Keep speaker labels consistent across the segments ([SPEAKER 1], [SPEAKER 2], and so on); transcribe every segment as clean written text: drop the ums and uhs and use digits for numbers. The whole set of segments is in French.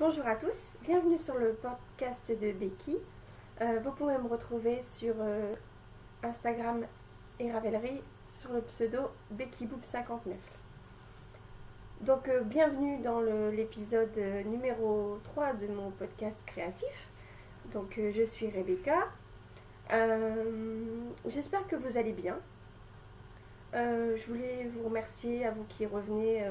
[SPEAKER 1] Bonjour à tous, bienvenue sur le podcast de Becky. Vous pouvez me retrouver sur Instagram et Ravelry sur le pseudo BeckyBoob59. Donc bienvenue dans l'épisode numéro 3 de mon podcast créatif. Donc je suis Rebecca. J'espère que vous allez bien. Je voulais vous remercier à vous qui revenez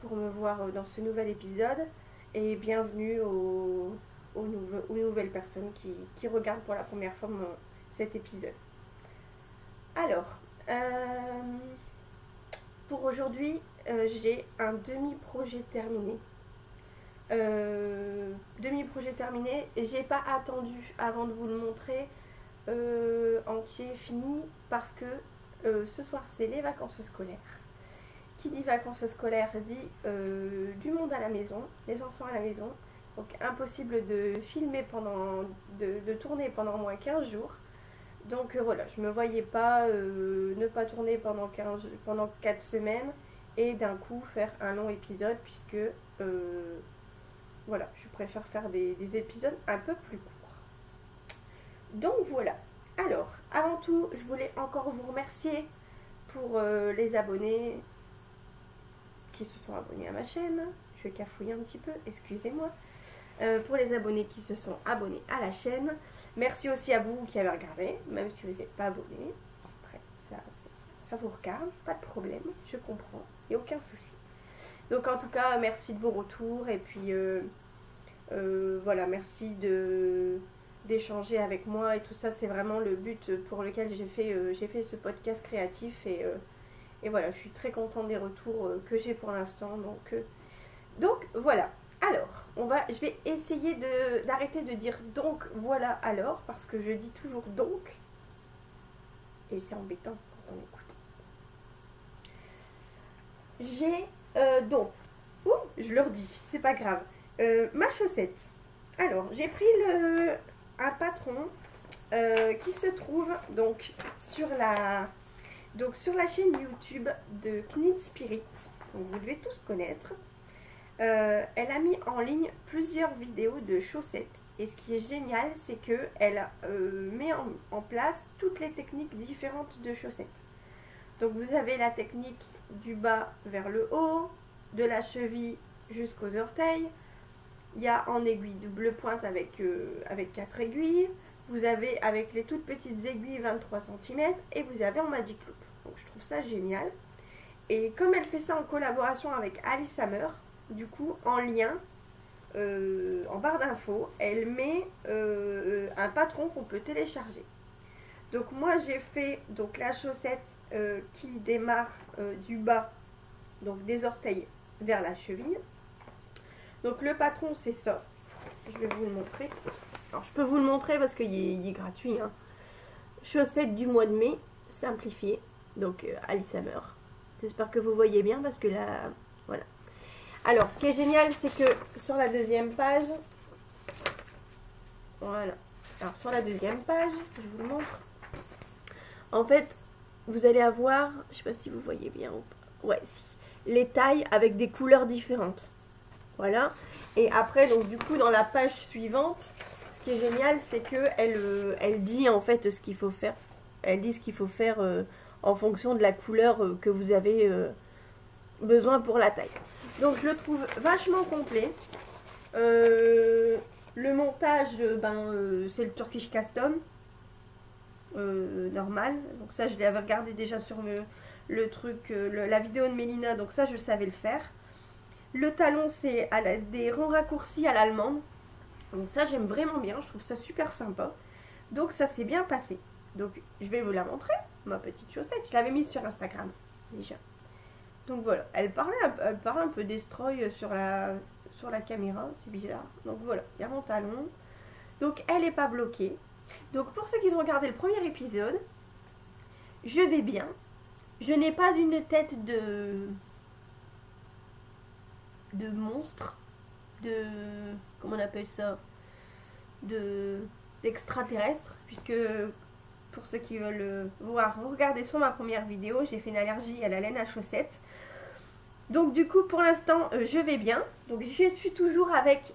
[SPEAKER 1] pour me voir dans ce nouvel épisode. Et bienvenue aux nouvelles personnes qui regardent pour la première fois cet épisode. Alors, pour aujourd'hui, j'ai un demi-projet terminé. Et j'ai pas attendu avant de vous le montrer entier, fini, parce que ce soir c'est les vacances scolaires. Qui dit vacances scolaires dit du monde à la maison, les enfants à la maison. Donc impossible de filmer de tourner pendant au moins 15 jours. Donc voilà, je ne me voyais pas ne pas tourner pendant 4 semaines et d'un coup faire un long épisode puisque voilà, je préfère faire des épisodes un peu plus courts. Donc voilà. Alors, avant tout, je voulais encore vous remercier pour les abonnés qui se sont abonnés à ma chaîne. Je vais cafouiller un petit peu, excusez-moi. Pour les abonnés qui se sont abonnés à la chaîne. Merci aussi à vous qui avez regardé, même si vous n'êtes pas abonné. Après, ça vous regarde, pas de problème, je comprends, il n'y a aucun souci. Donc en tout cas, merci de vos retours et puis voilà, merci d'échanger avec moi et tout ça, c'est vraiment le but pour lequel j'ai fait ce podcast créatif et voilà, je suis très contente des retours que j'ai pour l'instant. Donc voilà. Alors, je vais essayer d'arrêter de dire donc, voilà, alors, parce que je dis toujours donc. Et c'est embêtant quand on écoute. J'ai donc, je leur dis, c'est pas grave, ma chaussette. Alors, j'ai pris un patron qui se trouve donc sur la chaîne YouTube de Knit Spirit. Donc, vous devez tous connaître. Elle a mis en ligne plusieurs vidéos de chaussettes. Et ce qui est génial, c'est qu'elle met en place toutes les techniques différentes de chaussettes. Donc vous avez la technique du bas vers le haut, de la cheville jusqu'aux orteils. Il y a en aiguille double pointe avec 4 aiguilles. Vous avez avec les toutes petites aiguilles 23 cm. Et vous avez en Magic Loop. Donc je trouve ça génial. Et comme elle fait ça en collaboration avec Alice Hammer, du coup, en lien, en barre d'infos, elle met un patron qu'on peut télécharger. Donc moi, j'ai fait donc la chaussette qui démarre du bas, donc des orteils vers la cheville. Donc le patron, c'est ça. Je vais vous le montrer. Alors, je peux vous le montrer parce qu'il est gratuit. Hein. Chaussette du mois de mai, simplifiée. Donc Alice Hammer. J'espère que vous voyez bien parce que là, voilà. Alors, ce qui est génial, c'est que sur la deuxième page, voilà. Alors, sur la deuxième page, je vous le montre. En fait, vous allez avoir, je sais pas si vous voyez bien ou pas. Ouais, si. Les tailles avec des couleurs différentes. Voilà. Et après, donc du coup, dans la page suivante, ce qui est génial, c'est que elle dit en fait ce qu'il faut faire. Elle dit ce qu'il faut faire en fonction de la couleur que vous avez besoin pour la taille. Donc je le trouve vachement complet. Le montage, c'est le Turkish Custom normal. Donc ça, je l'avais regardé déjà sur le truc, la vidéo de Mélina. Donc ça, je savais le faire. Le talon, c'est des rangs raccourcis à l'allemande. Donc ça, j'aime vraiment bien. Je trouve ça super sympa. Donc ça s'est bien passé. Donc je vais vous la montrer, ma petite chaussette. Je l'avais mise sur Instagram déjà. Donc voilà, elle parlait un peu destroy sur la caméra, c'est bizarre. Donc voilà, il y a mon talon. Donc elle n'est pas bloquée. Donc pour ceux qui ont regardé le premier épisode, je vais bien. Je n'ai pas une tête de monstre, comment on appelle ça, d'extraterrestre, puisque pour ceux qui veulent voir, vous regardez sur ma première vidéo, j'ai fait une allergie à la laine à chaussettes. Donc du coup, pour l'instant, je vais bien. Donc je suis toujours avec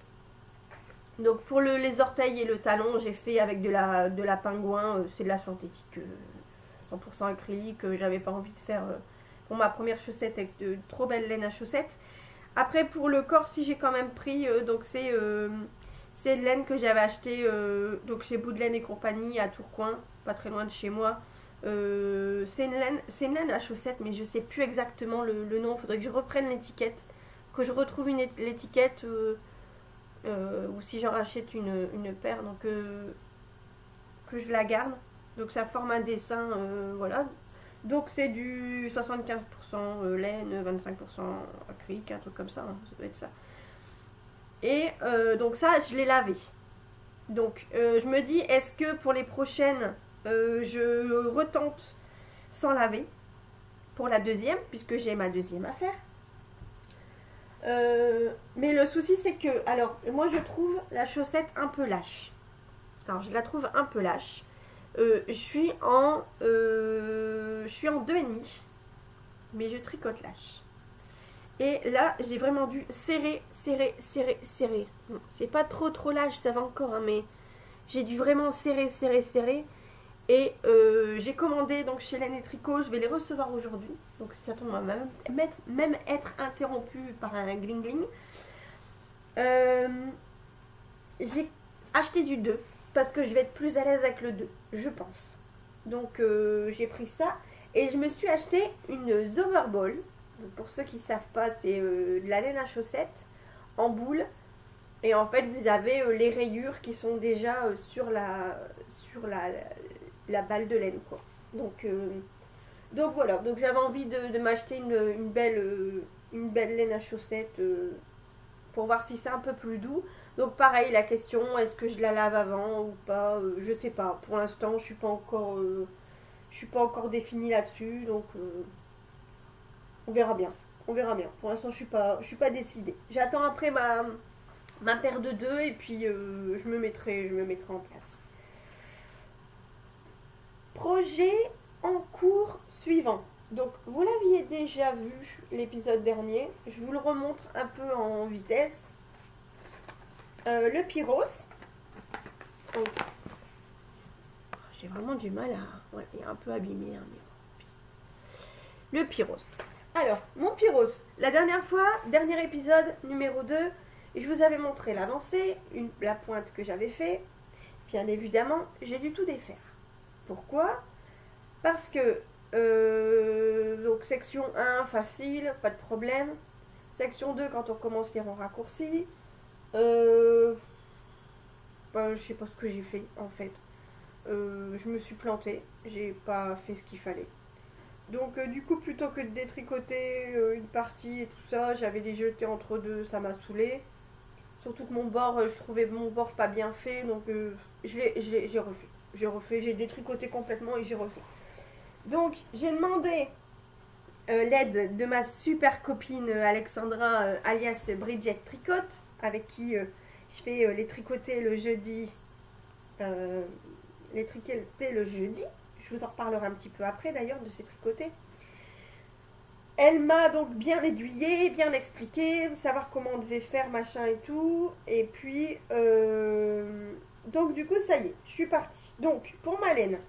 [SPEAKER 1] Donc pour les orteils et le talon, j'ai fait avec de la pingouin, c'est de la synthétique 100% acrylique, j'avais pas envie de faire pour ma première chaussette avec de trop belle laine à chaussettes. Après pour le corps, si j'ai quand même pris, donc c'est une laine que j'avais achetée donc chez Bout de Laine et compagnie à Tourcoing, pas très loin de chez moi. C'est une laine à chaussettes, mais je sais plus exactement le nom, il faudrait que je reprenne l'étiquette, que je retrouve l'étiquette. Ou si j'en rachète une paire, donc que je la garde. Donc ça forme un dessin, voilà. Donc c'est du 75% laine, 25% acrylique, un truc comme ça, hein, ça doit être ça. Et donc ça, je l'ai lavé. Donc je me dis, est-ce que pour les prochaines, je retente sans laver pour la deuxième, puisque j'ai ma deuxième à faire. Mais le souci c'est que, alors moi je trouve la chaussette un peu lâche. Alors je la trouve un peu lâche. Je suis en 2,5, mais je tricote lâche. Et là j'ai vraiment dû serrer. Bon, c'est pas trop lâche, ça va encore, hein, mais j'ai dû vraiment serrer. Et j'ai commandé donc chez Laine et Tricot, je vais les recevoir aujourd'hui. Donc ça tombe à même être interrompu par un gling gling. J'ai acheté du 2 parce que je vais être plus à l'aise avec le 2, je pense. Donc j'ai pris ça et je me suis acheté une Zoberball. Pour ceux qui ne savent pas, c'est de la laine à chaussettes en boule. Et en fait, vous avez les rayures qui sont déjà sur la balle de laine, quoi. Donc voilà, donc j'avais envie de m'acheter une belle laine à chaussettes pour voir si c'est un peu plus doux. Donc pareil, la question, est-ce que je la lave avant ou pas, je sais pas. Pour l'instant, je suis pas encore définie là-dessus, donc on verra bien. On verra bien. Pour l'instant, je suis pas décidée. J'attends après ma paire de 2 et puis je me mettrai en place. Projet en cours suivant. Donc vous l'aviez déjà vu l'épisode dernier, je vous le remontre un peu en vitesse. Le pyros. Donc, j'ai vraiment du mal à... Ouais, il est un peu abîmé. Hein, mais... Le pyros. Alors, mon pyros, la dernière fois, dernier épisode, numéro 2, je vous avais montré l'avancée, la pointe que j'avais fait. Bien évidemment, j'ai dû tout défaire. Pourquoi ? Parce que donc section 1 facile, pas de problème. Section 2 quand on commence les rangs raccourcis. Je sais pas ce que j'ai fait en fait. Je me suis plantée, j'ai pas fait ce qu'il fallait. Donc du coup plutôt que de détricoter une partie et tout ça, j'avais les jetés entre deux, ça m'a saoulé. Surtout que mon bord, je trouvais mon bord pas bien fait, donc j'ai refait. J'ai détricoté complètement et j'ai refait. Donc j'ai demandé l'aide de ma super copine Alexandra, alias Bridget Tricote, avec qui je fais les tricoter le jeudi. Les tricoter le jeudi. Je vous en reparlerai un petit peu après d'ailleurs de ces tricotés. Elle m'a donc bien aiguillée, bien expliqué, savoir comment on devait faire, machin et tout. Et puis, donc du coup, ça y est, je suis partie. Donc, pour ma laine,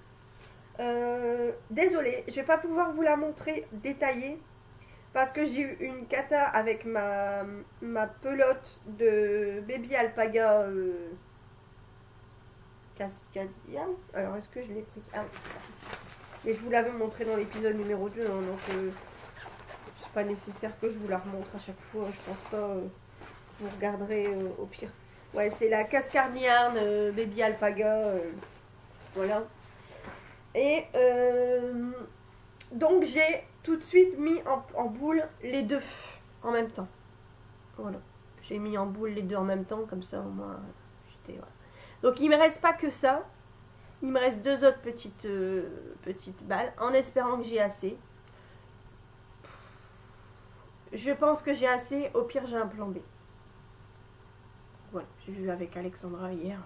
[SPEAKER 1] désolée, je vais pas pouvoir vous la montrer détaillée. Parce que j'ai eu une cata avec ma pelote de baby alpaga Cascadia. Alors, est-ce que je l'ai pris? Ah oui, et je vous l'avais montré dans l'épisode numéro 2, hein, donc... c'est pas nécessaire que je vous la remontre à chaque fois, je pense pas, vous regarderez au pire. Ouais, c'est la Cascarniarn Baby Alpaga, voilà. Et donc j'ai tout de suite mis en boule les deux en même temps. Voilà, j'ai mis en boule les deux en même temps, comme ça au moins j'étais... Voilà. Donc il me reste pas que ça, il me reste deux autres petites balles, en espérant que j'ai assez. Je pense que j'ai assez, au pire j'ai un plan B. Voilà, j'ai vu avec Alexandra hier.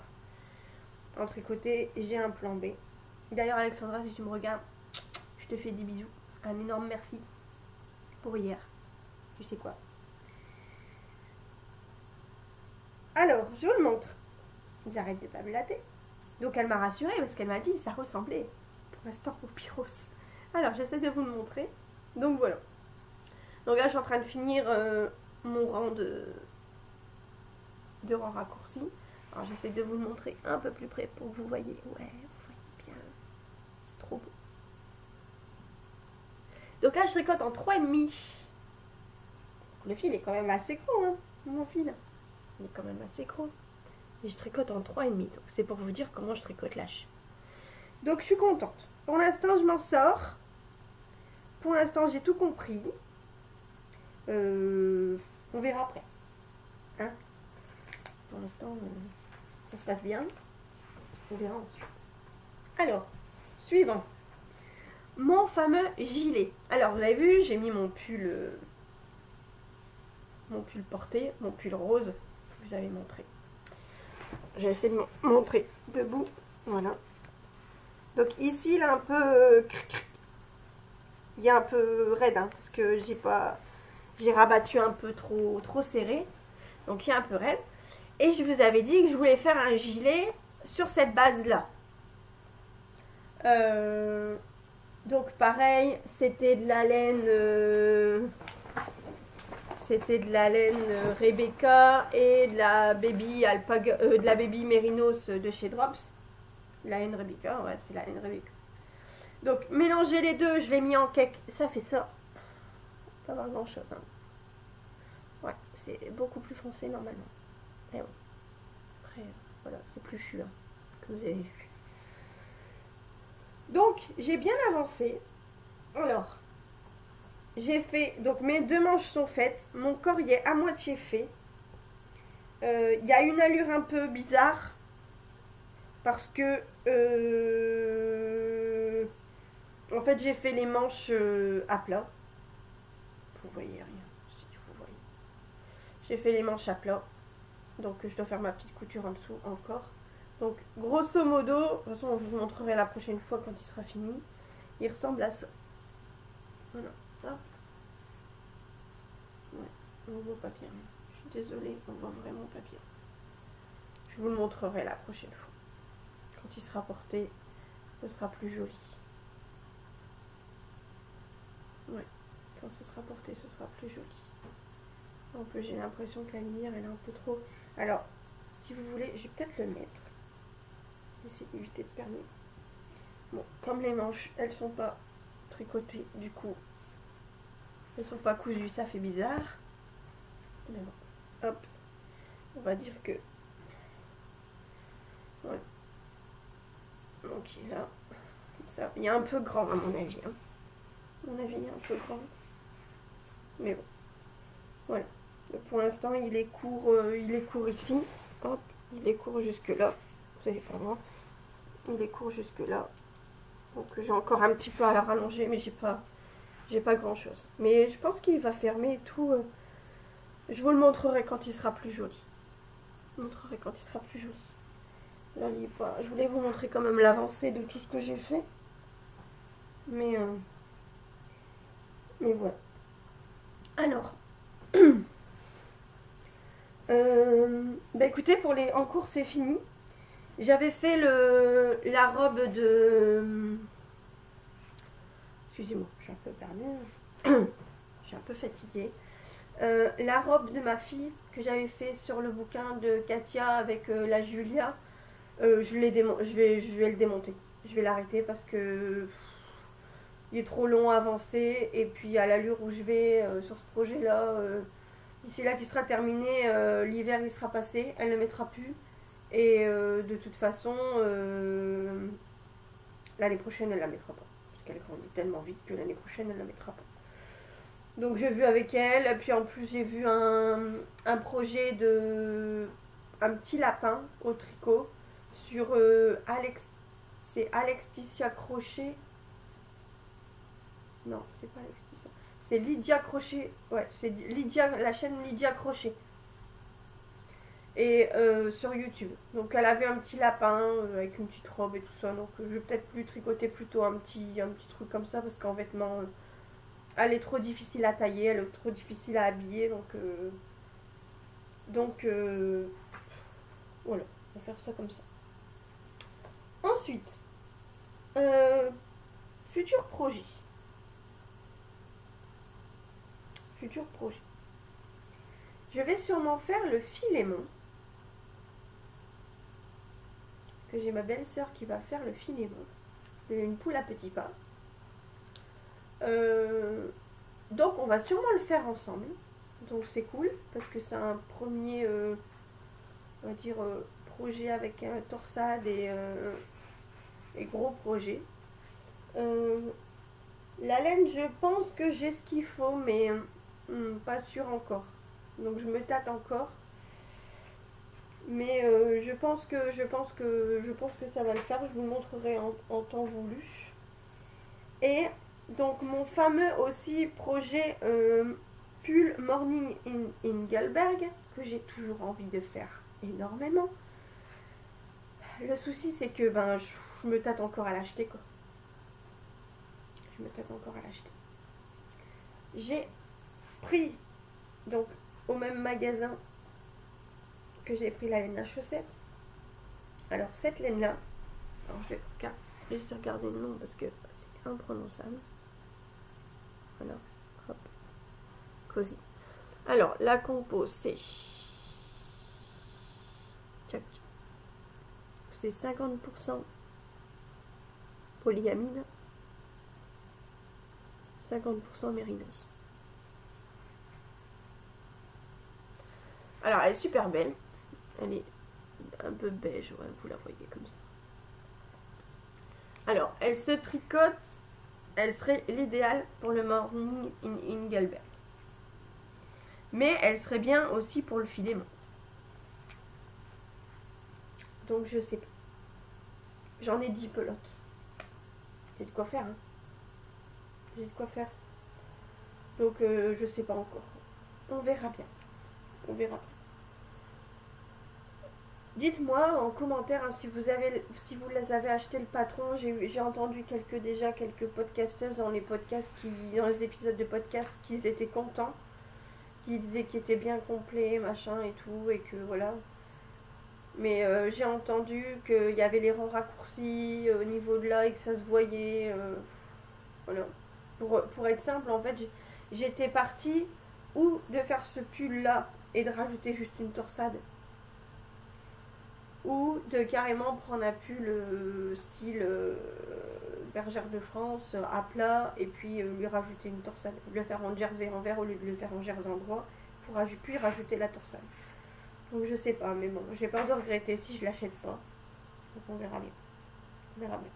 [SPEAKER 1] En tricoté, j'ai un plan B. D'ailleurs Alexandra, si tu me regardes, je te fais des bisous. Un énorme merci pour hier. Tu sais quoi. Alors, je vous le montre. ils arrêtent de pas me latter. Donc elle m'a rassurée parce qu'elle m'a dit ça ressemblait pour l'instant au Pyros. Alors j'essaie de vous le montrer. Donc voilà. Donc là je suis en train de finir mon rang de rang raccourci. Alors j'essaie de vous le montrer un peu plus près pour que vous voyez. Ouais, vous voyez bien. C'est trop beau. Donc là je tricote en 3,5. Le fil est quand même assez gros, hein, mon fil. Il est quand même assez gros. Et je tricote en 3,5. Donc c'est pour vous dire comment je tricote lâche. Donc je suis contente. Pour l'instant je m'en sors. Pour l'instant j'ai tout compris. On verra après. Hein? Pour l'instant ça se passe bien. On verra ensuite. Alors, suivant. Mon fameux gilet. Alors vous avez vu, j'ai mis mon pull porté, mon pull rose. Je vous avais montré. J'ai essayé de montrer debout. Voilà. Donc ici, il est un peu... il est un peu raide, hein, parce que j'ai rabattu un peu trop serré. Donc il est un peu raide. Et je vous avais dit que je voulais faire un gilet sur cette base-là. Donc pareil, c'était de la laine... C'était de la laine Rebecca et de la baby alpaga, de la baby mérinos de chez Drops. La laine Rebecca, ouais, c'est la laine Rebecca. Donc mélanger les deux, je l'ai mis en cake, ça fait ça. Pas avoir grand chose. Hein. Ouais, c'est beaucoup plus foncé normalement. Et ouais. Après, voilà, c'est plus chiant que vous avez vu. Donc j'ai bien avancé. Alors. J'ai fait, donc mes 2 manches sont faites, mon corps y est à moitié fait. Il y a une allure un peu bizarre parce que en fait j'ai fait les manches à plat. Vous voyez rien, si vous voyez. J'ai fait les manches à plat, donc je dois faire ma petite couture en dessous encore. Donc grosso modo, de toute façon je vous montrerai la prochaine fois quand il sera fini. Il ressemble à ça. Voilà. Hop. Ouais, on voit pas bien. Je suis désolée, on voit vraiment pas bien. Je vous le montrerai la prochaine fois. Quand il sera porté, ce sera plus joli. Ouais, quand ce sera porté, ce sera plus joli. Un peu, j'ai l'impression que la lumière, elle est un peu trop... Alors, si vous voulez, je vais peut-être le mettre. Essayer d'éviter de perdre. Bon, comme les manches, elles sont pas tricotées, du coup... Elles sont pas cousues, ça fait bizarre. Mais bon, hop. On va dire que... Ouais. Donc là, comme ça. Il est un peu grand à mon avis. Hein. À mon avis, il est un peu grand. Mais bon. Voilà. Donc, pour l'instant, il est court ici. Hop. Il est court jusque là. Vous allez pas voir. Il est court jusque là. Donc j'ai encore un petit peu à la rallonger, mais j'ai pas grand chose. Mais je pense qu'il va fermer et tout. Je vous le montrerai quand il sera plus joli. Je vous montrerai quand il sera plus joli. Là, il est pas... Je voulais vous montrer quand même l'avancée de tout ce que j'ai fait. Mais voilà. Alors. Bah écoutez, pour les en cours, c'est fini. J'avais fait la robe de... Excusez-moi, je suis un peu perdue. Je suis un peu fatiguée. La robe de ma fille que j'avais fait sur le bouquin de Katia avec la Julia, je vais le démonter. Je vais l'arrêter parce que il est trop long à avancer et puis à l'allure où je vais sur ce projet-là, d'ici là qui sera terminé, l'hiver il sera passé, elle ne le mettra plus et de toute façon l'année prochaine elle la mettra pas parce qu'elle grandit tellement vite que l'année prochaine elle la mettra pas. Donc j'ai vu avec elle, et puis en plus j'ai vu un projet de un petit lapin au tricot sur c'est Alexticia Crochet. Non, c'est pas Alexticia. C'est Lydia Crochet. Ouais, c'est Lydia, la chaîne Lydia Crochet. Et sur YouTube. Donc elle avait un petit lapin avec une petite robe et tout ça. Donc je vais peut-être lui tricoter plutôt un petit truc comme ça parce qu'en vêtements... elle est trop difficile à tailler, elle est trop difficile à habiller, donc voilà. On va faire ça comme ça. Ensuite, futur projet. Futur projet. Je vais sûrement faire le filémon. Que j'ai ma belle-sœur qui va faire le filémon. Une poule à petits pas. Donc on va sûrement le faire ensemble. Donc c'est cool parce que c'est un premier, on va dire, projet avec un torsade et gros projet. La laine, je pense que j'ai ce qu'il faut, mais pas sûr encore. Donc je me tâte encore. Mais je pense que ça va le faire. Je vous le montrerai en temps voulu. Et donc mon fameux aussi projet pull Morning in Engelberg que j'ai toujours envie de faire énormément. Le souci c'est que je me tâte encore à l'acheter quoi. Je me tâte encore à l'acheter. J'ai pris donc au même magasin que j'ai pris la laine à chaussettes. Alors cette laine là, alors je vais laisser regarder le nom parce que c'est imprononçable. Voilà, hop, Cozy. Alors la compo c'est 50% polyamide, 50% mérinos. Alors elle est super belle. Elle est un peu beige, ouais, vous la voyez comme ça. Alors, elle se tricote, elle serait l'idéal pour le Morning in Engelberg. Mais elle serait bien aussi pour le filémon. Donc je sais pas. J'en ai 10 pelotes. J'ai de quoi faire, hein. J'ai de quoi faire. Donc je sais pas encore. On verra bien. On verra bien. Dites-moi en commentaire hein, si vous les avez acheté le patron. J'ai entendu quelques podcasteuses dans les épisodes de podcast qu'ils étaient contents, qu'ils disaient qu'ils étaient bien complets, machin et tout, et que voilà. Mais j'ai entendu qu'il y avait les rangs raccourcis au niveau de là et que ça se voyait. Voilà. Pour être simple, en fait, j'étais partie ou de faire ce pull là et de rajouter juste une torsade, ou de carrément prendre un pull style bergère de France à plat et puis lui rajouter une torsade, le faire en jersey envers au lieu de le faire en jersey en droit, puis rajouter la torsade. Donc je sais pas, mais bon, j'ai peur de regretter si je l'achète pas. Donc on verra bien. On verra bien.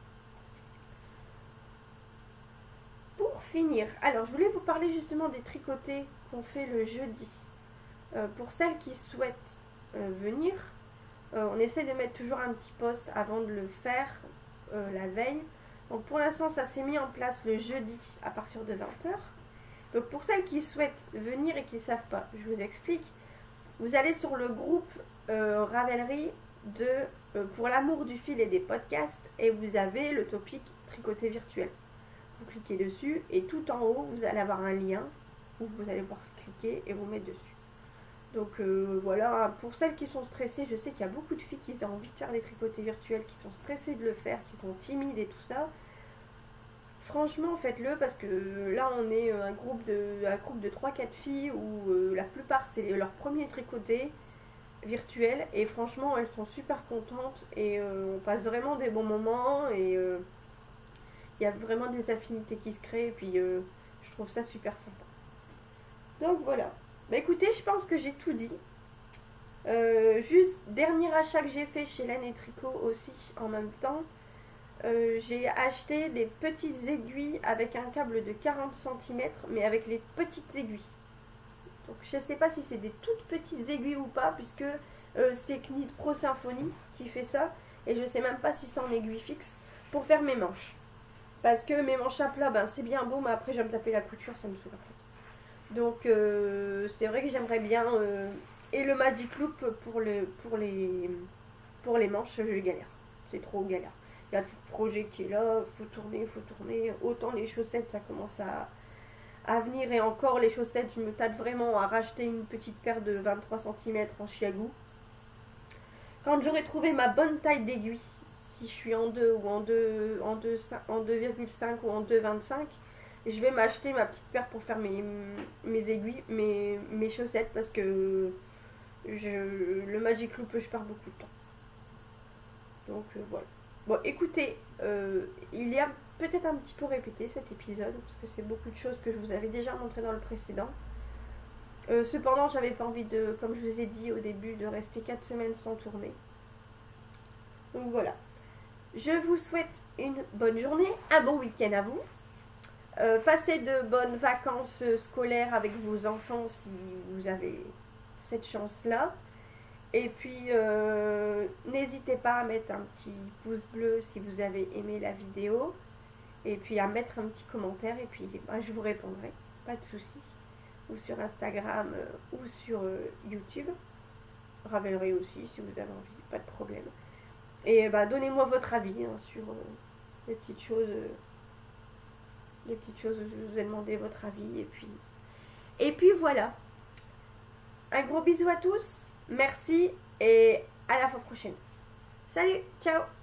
[SPEAKER 1] Pour finir, alors je voulais vous parler justement des tricotés qu'on fait le jeudi. Pour celles qui souhaitent venir, on essaie de mettre toujours un petit post avant de le faire la veille. Donc pour l'instant ça s'est mis en place le jeudi à partir de 20h. Donc pour celles qui souhaitent venir et qui ne savent pas, je vous explique. Vous allez sur le groupe Ravelry pour l'amour du fil et des podcasts et vous avez le topic tricoté virtuel. Vous cliquez dessus et tout en haut vous allez avoir un lien où vous allez pouvoir cliquer et vous mettre dessus. Donc voilà, pour celles qui sont stressées, je sais qu'il y a beaucoup de filles qui ont envie de faire les tricotés virtuels, qui sont stressées de le faire, qui sont timides et tout ça. Franchement, faites-le parce que là, on est un groupe de 3-4 filles où la plupart, c'est leur premier tricoté virtuel. Et franchement, elles sont super contentes et on passe vraiment des bons moments et il y a vraiment des affinités qui se créent et puis je trouve ça super sympa. Donc voilà. Bah écoutez, je pense que j'ai tout dit. Juste, dernier achat que j'ai fait chez Laine et Tricot aussi en même temps. J'ai acheté des petites aiguilles avec un câble de 40 cm, mais avec les petites aiguilles. Donc je ne sais pas si c'est des toutes petites aiguilles ou pas, puisque c'est Knit Pro Symphony qui fait ça. Et je ne sais même pas si c'est en aiguille fixe pour faire mes manches. Parce que mes manches à plat, c'est bien beau, mais après je vais me taper la couture, ça me saoule en fait. Donc c'est vrai que j'aimerais bien et le Magic Loop pour les manches, je galère, c'est trop galère. Il y a tout le projet qui est là, faut tourner. Autant les chaussettes ça commence à venir et encore les chaussettes je me tâte vraiment à racheter une petite paire de 23 cm en chiagou. quand j'aurai trouvé ma bonne taille d'aiguille, si je suis en 2 ou en 2,5 ou en 2,25, je vais m'acheter ma petite paire pour faire mes aiguilles, mes chaussettes, parce que le Magic Loop, je perds beaucoup de temps. Donc voilà. Bon, écoutez, il y a peut-être un petit peu répété cet épisode, parce que c'est beaucoup de choses que je vous avais déjà montré dans le précédent. Cependant, j'avais pas envie de, comme je vous ai dit au début, de rester 4 semaines sans tourner. Donc voilà. Je vous souhaite une bonne journée, un bon week-end à vous. Passez de bonnes vacances scolaires avec vos enfants si vous avez cette chance-là. Et puis, n'hésitez pas à mettre un petit pouce bleu si vous avez aimé la vidéo. Et puis à mettre un petit commentaire. Et puis, je vous répondrai. Pas de soucis. Ou sur Instagram ou sur YouTube. Ravelry aussi si vous avez envie. Pas de problème. Et donnez-moi votre avis sur les petites choses. Les petites choses où je vous ai demandé votre avis. Et puis voilà. Un gros bisou à tous. Merci et à la fois prochaine. Salut, ciao!